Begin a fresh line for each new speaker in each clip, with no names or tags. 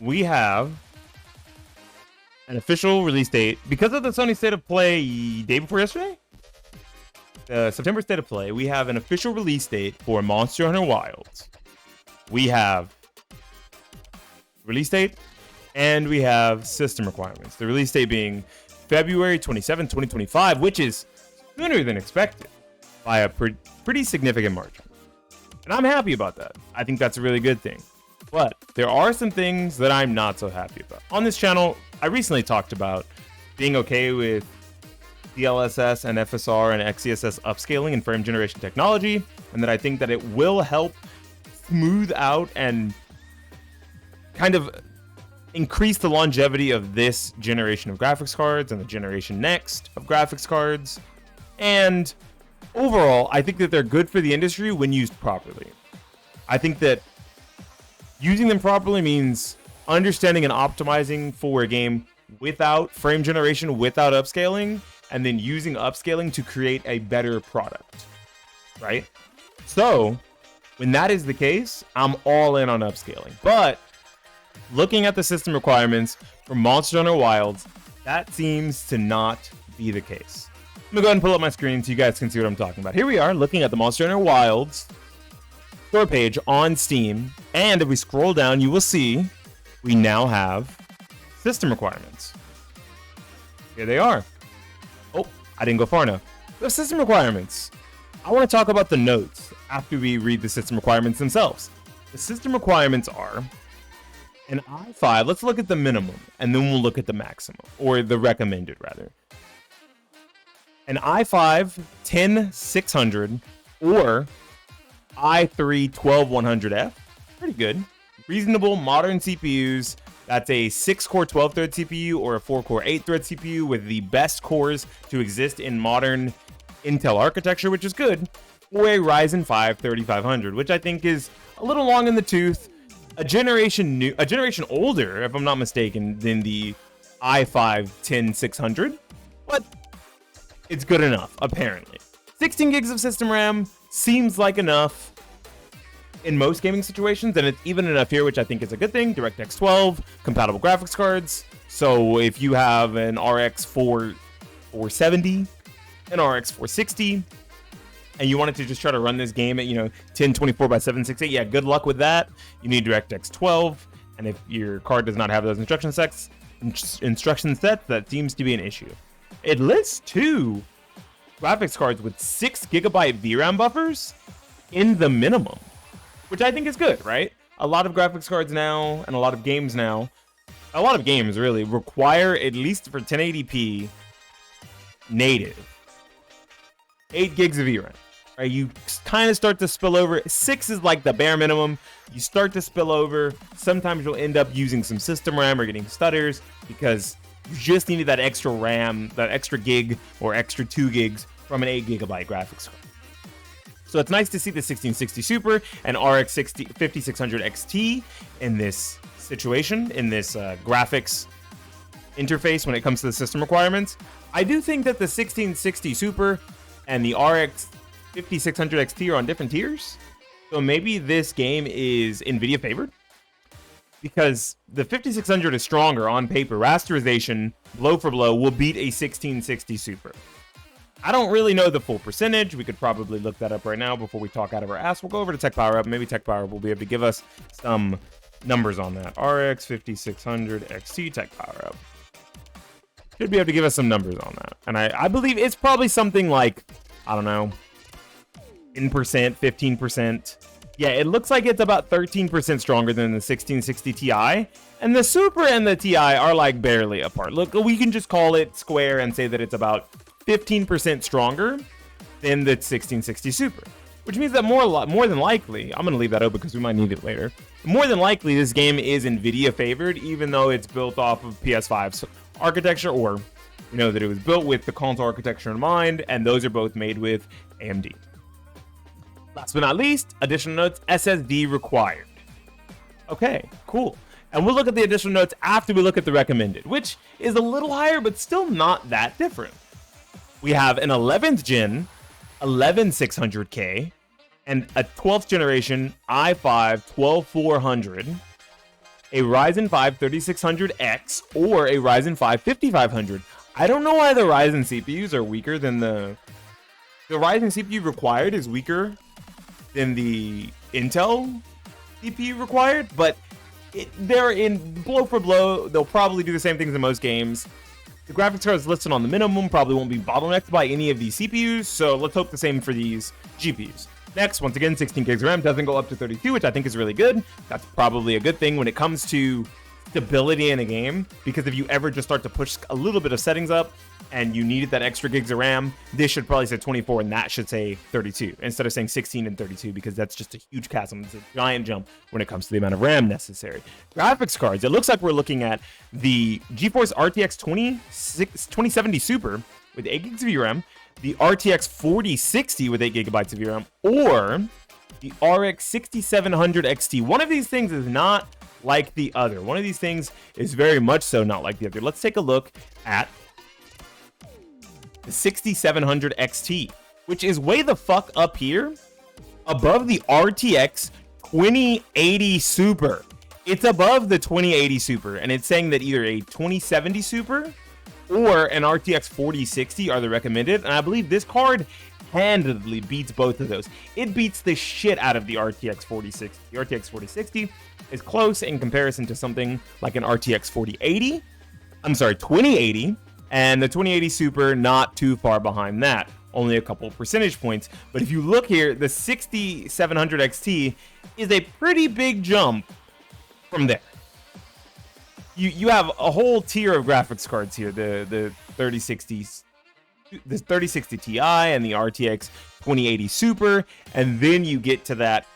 we have an official release date because of the Sony State of Play day before yesterday. September State of Play, we have an official release date for Monster Hunter Wilds. We have release date and we have system requirements. The release date being February 27, 2025, which is sooner than expected by a pretty significant margin. And I'm happy about that. I think that's a really good thing. But there are some things that I'm not so happy about. On this channel, I recently talked about being okay with DLSS and FSR and XeSS upscaling and frame generation technology, and that I think that it will help smooth out and kind of increase the longevity of this generation of graphics cards and the generation next of graphics cards. And overall, I think that they're good for the industry when used properly. I think that using them properly means understanding and optimizing for a game without frame generation, without upscaling, and then using upscaling to create a better product, right? So when that is the case, I'm all in on upscaling. But looking at the system requirements for Monster Hunter Wilds, that seems to not be the case. I'm gonna go ahead and pull up my screen so you guys can see what I'm talking about. Here we are looking at the Monster Hunter Wilds store page on Steam, and if we scroll down, you will see we now have system requirements. Here they are. Oh, I didn't go far enough. The system requirements. I want to talk about the notes after we read the system requirements themselves. The system requirements are an i5. Let's look at the minimum, and then we'll look at the maximum, or the recommended rather. An i5 10600 or i3 12100F. Pretty good. Reasonable modern CPUs. That's a 6-core 12-thread CPU or a 4-core 8-thread CPU with the best cores to exist in modern Intel architecture, which is good, or a Ryzen 5 3500, which I think is a little long in the tooth. A generation older, if I'm not mistaken, than the i5 10600, but it's good enough, apparently. 16 gigs of system RAM seems like enough in most gaming situations, and it's even enough here, which I think is a good thing. DirectX 12, compatible graphics cards. So if you have an RX 470, an RX 460, and you wanted to just try to run this game at 1024 by 768, yeah, good luck with that. You need DirectX 12, and if your card does not have those instruction sets, that seems to be an issue. It lists 2 graphics cards with 6 gigabyte VRAM buffers in the minimum, which I think is good, right? A lot of graphics cards now and a lot of games now, a lot of games really require, at least for 1080p native, 8 gigs of VRAM. Right? You kind of start to spill over. 6 is like the bare minimum. You start to spill over. Sometimes you'll end up using some system RAM or getting stutters because you just needed that extra RAM, that extra gig or extra 2 gigs from an 8 gigabyte graphics card. So it's nice to see the 1660 Super and RX 5600 XT in this situation, in this graphics interface when it comes to the system requirements. I do think that the 1660 Super and the RX 5600 XT are on different tiers. So maybe this game is NVIDIA favored because the 5600 is stronger on paper. Rasterization, blow for blow, will beat a 1660 Super. I don't really know the full percentage. We could probably look that up right now before we talk out of our ass. We'll go over to Tech Power Up. Maybe Tech Power Up will be able to give us some numbers on that. RX 5600 XT Tech Power Up should be able to give us some numbers on that. And I believe it's probably something like, I don't know, 10%, 15%. Yeah, it looks like it's about 13% stronger than the 1660 Ti. And the Super and the Ti are like barely apart. Look, we can just call it square and say that it's about 15% stronger than the 1660 Super. Which means that more than likely, I'm going to leave that open because we might need it later. More than likely, this game is NVIDIA favored, even though it's built off of PS5's architecture, or that it was built with the console architecture in mind, and those are both made with AMD. Last but not least, additional notes, SSD required. Okay, cool. And we'll look at the additional notes after we look at the recommended, which is a little higher, but still not that different. We have an 11th gen 11600K and a 12th generation i5 12400, a Ryzen 5 3600X or a Ryzen 5 5500. I don't know why the Ryzen CPUs are weaker than the Ryzen CPU required is weaker than the Intel CPU required, but they're in blow for blow. They'll probably do the same things in most games. The graphics cards listed on the minimum probably won't be bottlenecked by any of these CPUs, so let's hope the same for these GPUs. Next, once again, 16 gigs of RAM doesn't go up to 32, which I think is really good. That's probably a good thing when it comes to stability in a game, because if you ever just start to push a little bit of settings up and you needed that extra gigs of RAM, this should probably say 24 and that should say 32 instead of saying 16 and 32, because that's just a huge chasm. It's a giant jump when it comes to the amount of RAM necessary. Graphics cards, it looks like we're looking at the GeForce RTX 2070 Super with 8 gigs of VRAM, the RTX 4060 with 8 gigabytes of VRAM, or the RX 6700 XT. One of these things is not like the other. One of these things is very much so not like the other. Let's take a look at the 6700 XT, which is way the fuck up here above the RTX 2080 Super. It's above the 2080 Super, and it's saying that either a 2070 Super or an RTX 4060 are the recommended, and I believe this card handedly beats both of those. It beats the shit out of the RTX 4060. The RTX 4060 is close in comparison to something like an RTX 2080, and the 2080 Super not too far behind that, only a couple percentage points. But if you look here, the 6700 XT is a pretty big jump from there. You have a whole tier of graphics cards here, the 3060 Ti and the RTX 2080 Super, and then you get to that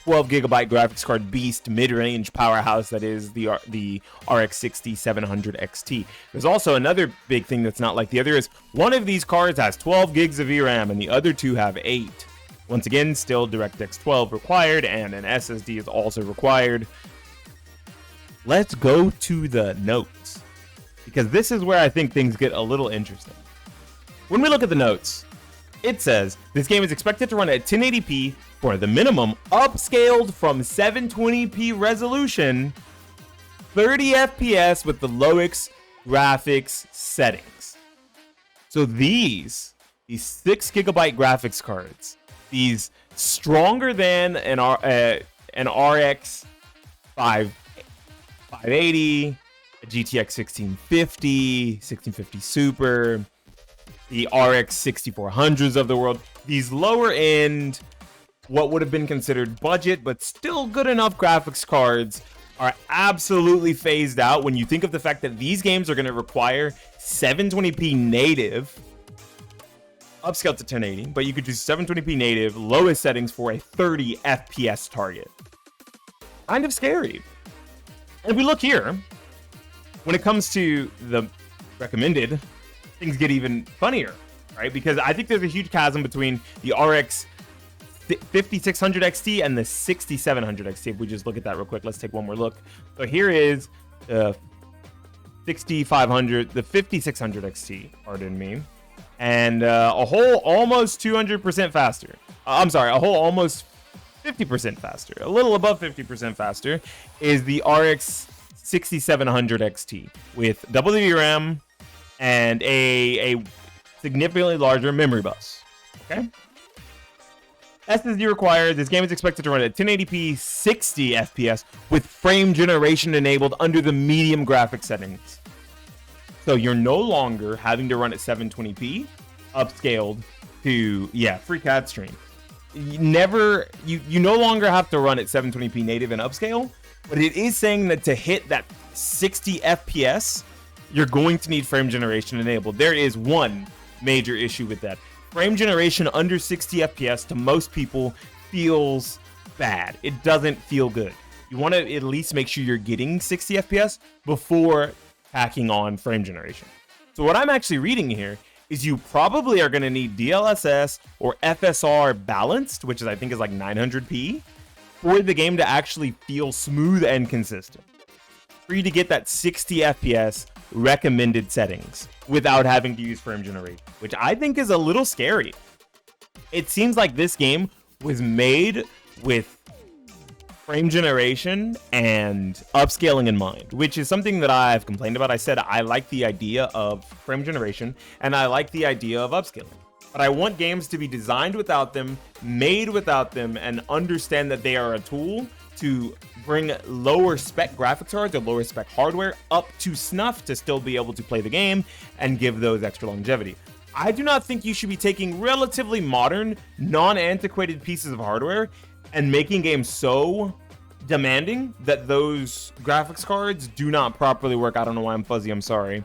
12 gigabyte graphics card beast mid-range powerhouse that is the RX 6700 XT. There's also another big thing that's not like the other is one of these cards has 12 gigs of VRAM and the other two have 8. Once again, still DirectX 12 required, and an SSD is also required. Let's go to the notes, because this is where I think things get a little interesting. When we look at the notes, it says this game is expected to run at 1080p for the minimum, upscaled from 720p resolution, 30 FPS with the lowest graphics settings. So these 6 gigabyte graphics cards, these stronger than an RX 580, a GTX 1650 Super, the RX 6400s of the world, these lower end, what would have been considered budget, but still good enough graphics cards are absolutely phased out when you think of the fact that these games are going to require 720p native, upscaled to 1080, but you could do 720p native, lowest settings for a 30 FPS target. Kind of scary. And if we look here, when it comes to the recommended, things get even funnier, right? Because I think there's a huge chasm between the RX 5600 XT and the 6700 XT. If we just look at that real quick, let's take one more look. So here is the 6500, the 5600 XT, pardon me, and a whole almost 200% faster. I'm sorry, a whole almost 50% faster, a little above 50% faster, is the RX 6700 XT with double the VRAM and a significantly larger memory bus. Okay. SSD required. This game is expected to run at 1080p 60 FPS with frame generation enabled under the medium graphic settings. So you're no longer having to run at 720p upscaled to, free CAD stream. You no longer have to run at 720p native and upscale, but it is saying that to hit that 60 FPS, you're going to need frame generation enabled. There is one major issue with that. Frame generation under 60 FPS to most people feels bad. It doesn't feel good. You want to at least make sure you're getting 60 FPS before packing on frame generation. So what I'm actually reading here is you probably are going to need DLSS or FSR balanced, which is I think is like 900p, for the game to actually feel smooth and consistent. For you to get that 60 FPS recommended settings without having to use frame generation, which I think is a little scary. It seems like this game was made with frame generation and upscaling in mind, which is something that I've complained about. I said I like the idea of frame generation and I like the idea of upscaling, but I want games to be designed without them, made without them, and understand that they are a tool to bring lower spec graphics cards or lower spec hardware up to snuff to still be able to play the game and give those extra longevity. I do not think you should be taking relatively modern, non-antiquated pieces of hardware and making games so demanding that those graphics cards do not properly work. I don't know why I'm fuzzy, I'm sorry.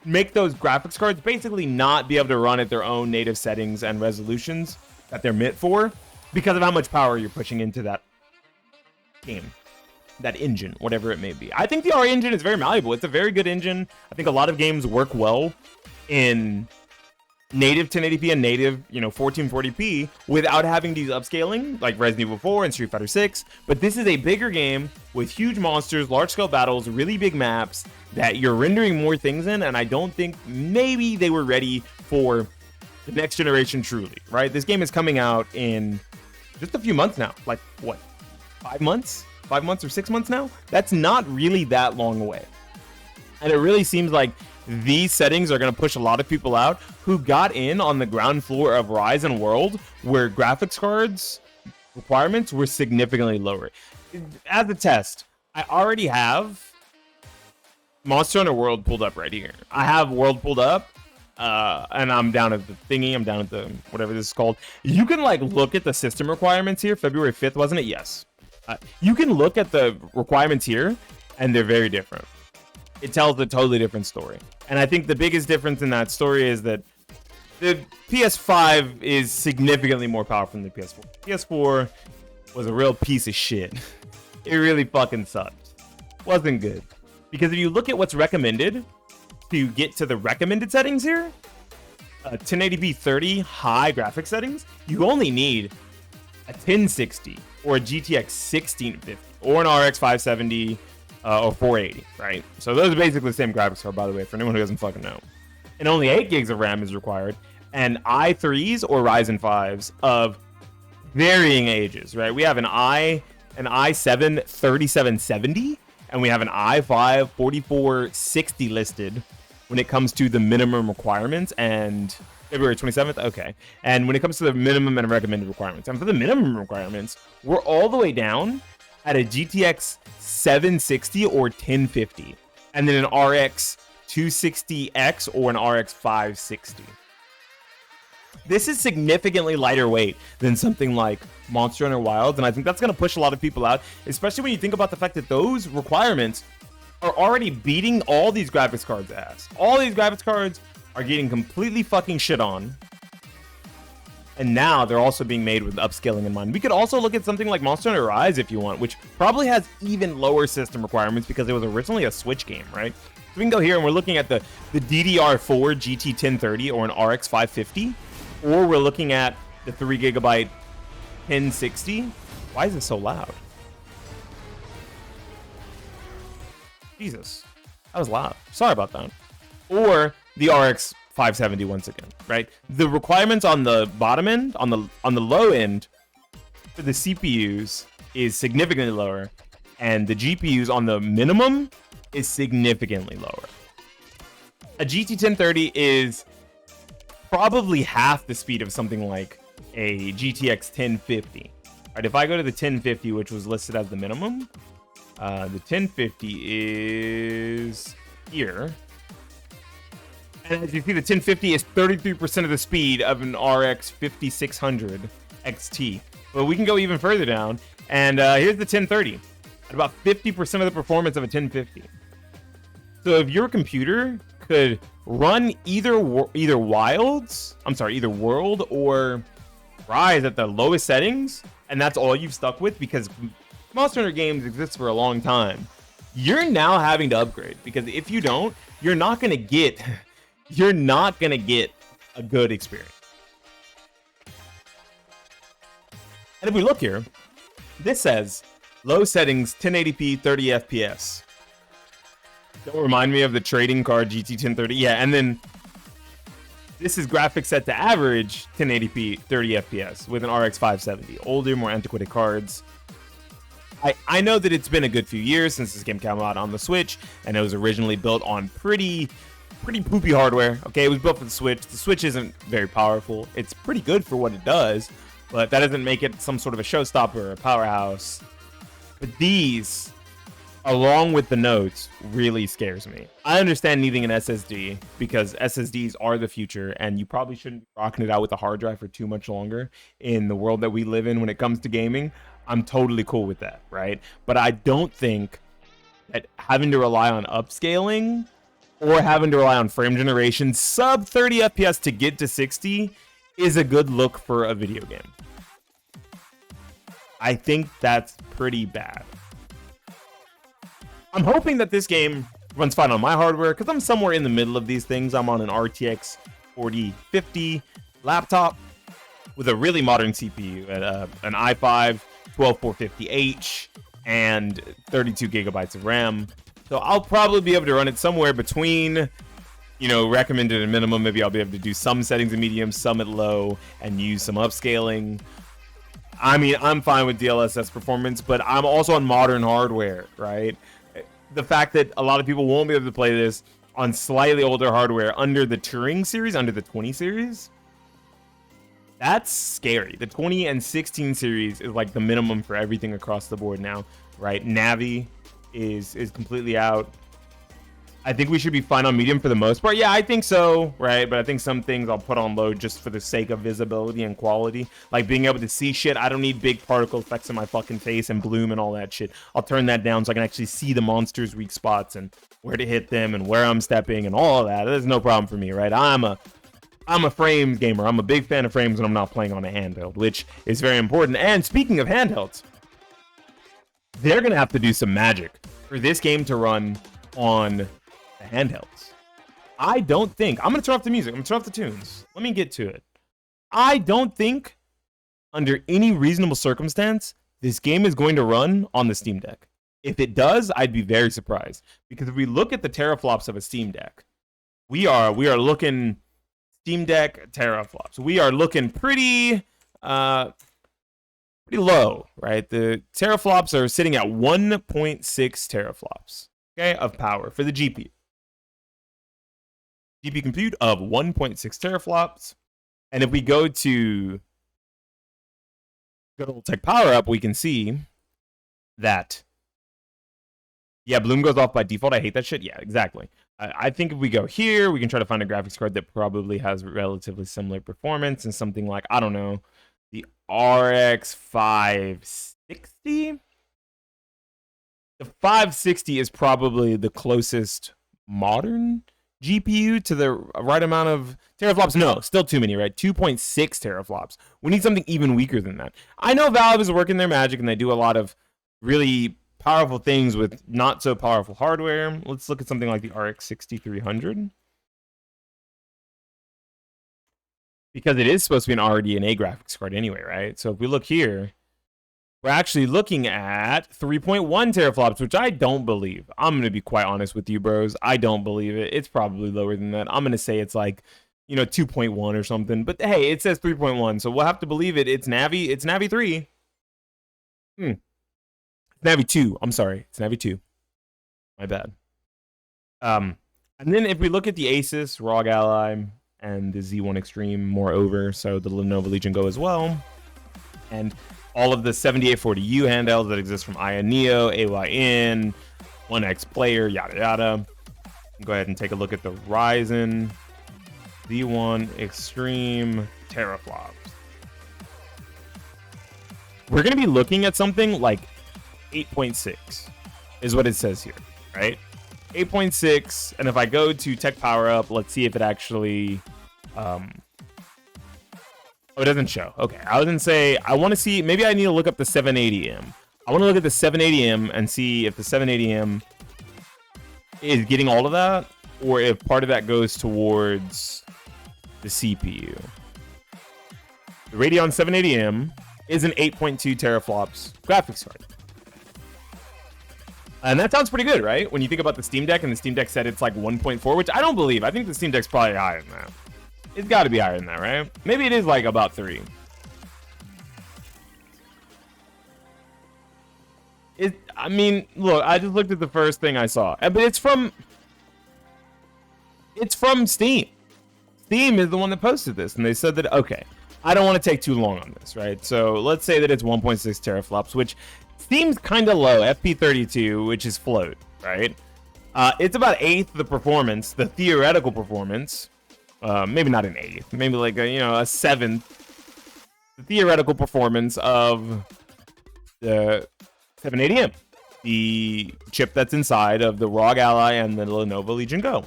Make those graphics cards basically not be able to run at their own native settings and resolutions that they're meant for because of how much power you're pushing into that game, that engine, whatever it may be. I think the RE engine is very malleable. It's a very good engine. I think a lot of games work well in native 1080p and native, 1440p without having these upscaling like Resident Evil 4 and Street Fighter 6. But this is a bigger game with huge monsters, large scale battles, really big maps that you're rendering more things in. And I don't think maybe they were ready for the next generation truly, right? This game is coming out in just a few months now. Like what, 5 months? 5 months or 6 months now? That's not really that long away. And it really seems like these settings are going to push a lot of people out who got in on the ground floor of Rise and World, where graphics cards requirements were significantly lower. As a test, I already have Monster Hunter World pulled up right here. I have World pulled up, and I'm down at the thingy. I'm down at the whatever this is called. You can like look at the system requirements here. February 5th, wasn't it? Yes. You can look at the requirements here, and they're very different. It tells a totally different story. And I think the biggest difference in that story is that the PS5 is significantly more powerful than the PS4. PS4 was a real piece of shit. It really fucking sucked. Wasn't good. Because if you look at what's recommended to get to the recommended settings here, 1080p 30 high graphics settings, you only need a 1060 or a GTX 1650 or an RX 570 or 480, right? So those are basically the same graphics card, by the way, for anyone who doesn't fucking know. And only 8 gigs of RAM is required, and i3s or Ryzen 5s of varying ages, right? We have an i7 3770, and we have an i5 4460 listed when it comes to the minimum requirements, and February 27th, okay. And when it comes to the minimum and recommended requirements, and for the minimum requirements, we're all the way down at a GTX 760 or 1050, and then an RX 260X or an RX 560. This is significantly lighter weight than something like Monster Hunter Wilds, and I think that's going to push a lot of people out, especially when you think about the fact that those requirements are already beating all these graphics cards' ass. All these graphics cards are getting completely fucking shit on, and now they're also being made with upscaling in mind. We could also look at something like Monster Hunter Rise if you want, which probably has even lower system requirements because it was originally a Switch game, right? So we can go here and we're looking at the DDR4 GT 1030 or an RX 550, or we're looking at the 3GB 1060. Why is it so loud? Jesus, that was loud. Sorry about that. Or the RX 570 once again, right? The requirements on the bottom end, on the low end for the CPUs is significantly lower, and the GPUs on the minimum is significantly lower. A GT 1030 is probably half the speed of something like a GTX 1050. Right, if I go to the 1050, which was listed as the minimum, the 1050 is here. And as you see, the 1050 is 33% of the speed of an RX 5600 XT. But we can go even further down, and here's the 1030 at about 50% of the performance of a 1050. So if your computer could run either World or Rise at the lowest settings, and that's all you've stuck with because Monster Hunter games exist for a long time, you're now having to upgrade, because if you don't, you're not gonna get a good experience. And if we look here, this says low settings 1080p 30 FPS. Don't remind me of the trading card GT 1030. Yeah, and then this is graphics set to average 1080p 30 FPS with an RX 570. Older, more antiquated cards. I know that it's been a good few years since this game came out on the Switch, and it was originally built on pretty poopy hardware. Okay, it was built for the Switch. The Switch isn't very powerful. It's pretty good for what it does, but that doesn't make it some sort of a showstopper or a powerhouse. But these, along with the notes, really scares me. I understand needing an SSD because SSDs are the future, and you probably shouldn't be rocking it out with a hard drive for too much longer in the world that we live in when it comes to gaming. I'm totally cool with that, right? But I don't think that having to rely on upscaling or having to rely on frame generation sub 30 FPS to get to 60 is a good look for a video game. I think that's pretty bad. I'm hoping that this game runs fine on my hardware because I'm somewhere in the middle of these things. I'm on an RTX 4050 laptop with a really modern CPU, an i5 12450H and 32 gigabytes of RAM. So I'll probably be able to run it somewhere between, recommended and minimum. Maybe I'll be able to do some settings in medium, some at low, and use some upscaling. I mean, I'm fine with DLSS performance, but I'm also on modern hardware, right? The fact that a lot of people won't be able to play this on slightly older hardware under the Turing series, under the 20 series, that's scary. The 20 and 16 series is like the minimum for everything across the board now, right? Navi is completely out. I think we should be fine on medium for the most part. Yeah, I think so, right? But I think some things I'll put on low just for the sake of visibility and quality. Like being able to see shit. I don't need big particle effects in my fucking face and bloom and all that shit. I'll turn that down so I can actually see the monster's weak spots and where to hit them and where I'm stepping and all of that. There's no problem for me, right? I'm a frames gamer. I'm a big fan of frames when I'm not playing on a handheld, which is very important. And speaking of handhelds, they're going to have to do some magic for this game to run on the handhelds. I don't think... I'm going to turn off the music. I'm going to turn off the tunes. Let me get to it. I don't think, under any reasonable circumstance, this game is going to run on the Steam Deck. If it does, I'd be very surprised. Because if we look at the teraflops of a Steam Deck, we are looking... Steam Deck teraflops. We are looking pretty low, right? The teraflops are sitting at 1.6 teraflops, okay, of power for the GPU. GPU compute of 1.6 teraflops. And if we go to good old Tech Power Up, we can see that, yeah, bloom goes off by default. I hate that shit. Yeah, exactly. I think if we go here, we can try to find a graphics card that probably has relatively similar performance and something like, I don't know, the RX 560? The 560 is probably the closest modern GPU to the right amount of teraflops. No, still too many, right? 2.6 teraflops. We need something even weaker than that. I know Valve is working their magic and they do a lot of really powerful things with not so powerful hardware. Let's look at something like the RX 6300. Because it is supposed to be an RDNA graphics card anyway, right? So if we look here, we're actually looking at 3.1 teraflops, which I don't believe. I'm going to be quite honest with you, bros. I don't believe it. It's probably lower than that. I'm going to say it's like, 2.1 or something. But hey, it says 3.1, so we'll have to believe it. It's Navi. It's Navi 3. Navi 2. I'm sorry. It's Navi 2. My bad. And then if we look at the Asus ROG Ally and the Z1 Extreme, moreover, so the Lenovo Legion Go as well, and all of the 7840U handhelds that exist from Aya Neo, AYN, 1X Player, yada yada. Go ahead and take a look at the Ryzen Z1 Extreme teraflops. We're going to be looking at something like 8.6 is what it says here, right? 8.6, and if I go to Tech Power Up, let's see if it actually oh, it doesn't show. Okay, I was gonna say I want to see, maybe I need to look up the 780M. I want to look at the 780M and see if the 780M is getting all of that or if part of that goes towards the CPU. The Radeon 780M is an 8.2 teraflops graphics card. And that sounds pretty good, right? When you think about the Steam Deck, and the Steam Deck said it's like 1.4, which I don't believe. I think the Steam Deck's probably higher than that. It's got to be higher than that, right? Maybe it is like about 3. I mean, look, I just looked at the first thing I saw, but it's from Steam. Steam is the one that posted this, and they said that, okay, I don't want to take too long on this, right? So let's say that it's 1.6 teraflops, which seems kind of low. FP32, which is float, right? It's about eighth the performance, the theoretical performance. Maybe not an eighth, maybe like a seventh. The theoretical performance of the 780M, the chip that's inside of the ROG Ally and the Lenovo Legion Go.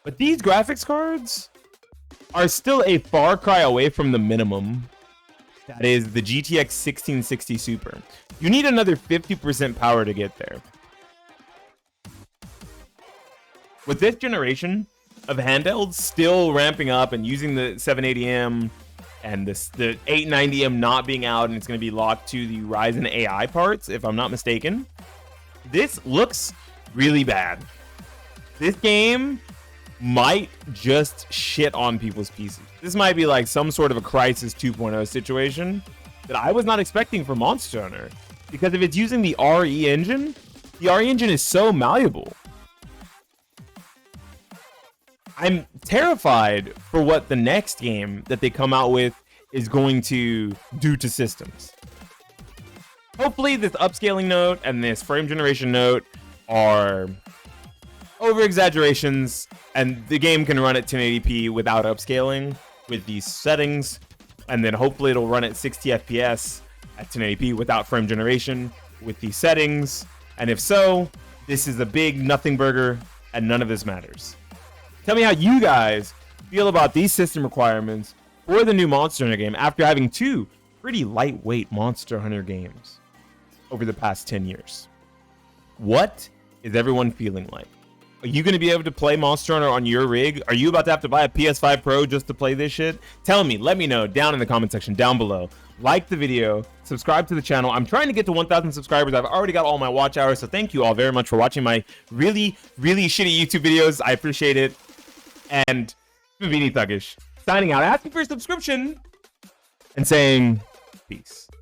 But these graphics cards are still a far cry away from the minimum. That is the GTX 1660 Super. You need another 50% power to get there. With this generation of handhelds still ramping up and using the 780M and the 890M not being out, and it's going to be locked to the Ryzen AI parts, if I'm not mistaken, this looks really bad. This game might just shit on people's PCs. This might be like some sort of a Crysis 2.0 situation that I was not expecting for Monster Hunter, because if it's using the RE engine, the RE engine is so malleable. I'm terrified for what the next game that they come out with is going to do to systems. Hopefully this upscaling note and this frame generation note are over exaggerations, and the game can run at 1080p without upscaling with these settings, and then hopefully it'll run at 60 FPS at 1080p without frame generation with these settings. And if so, this is a big nothing burger and none of this matters. Tell me how you guys feel about these system requirements for the new Monster Hunter game after having two pretty lightweight Monster Hunter games over the past 10 years. What is everyone feeling like? Are you going to be able to play Monster Hunter on your rig? Are you about to have to buy a PS5 Pro just to play this shit? Tell me, let me know down in the comment section down below. Like the video, subscribe to the channel. I'm trying to get to 1,000 subscribers. I've already got all my watch hours, so thank you all very much for watching my really, really shitty YouTube videos. I appreciate it. And Vini Thuggish signing out, asking for a subscription and saying peace.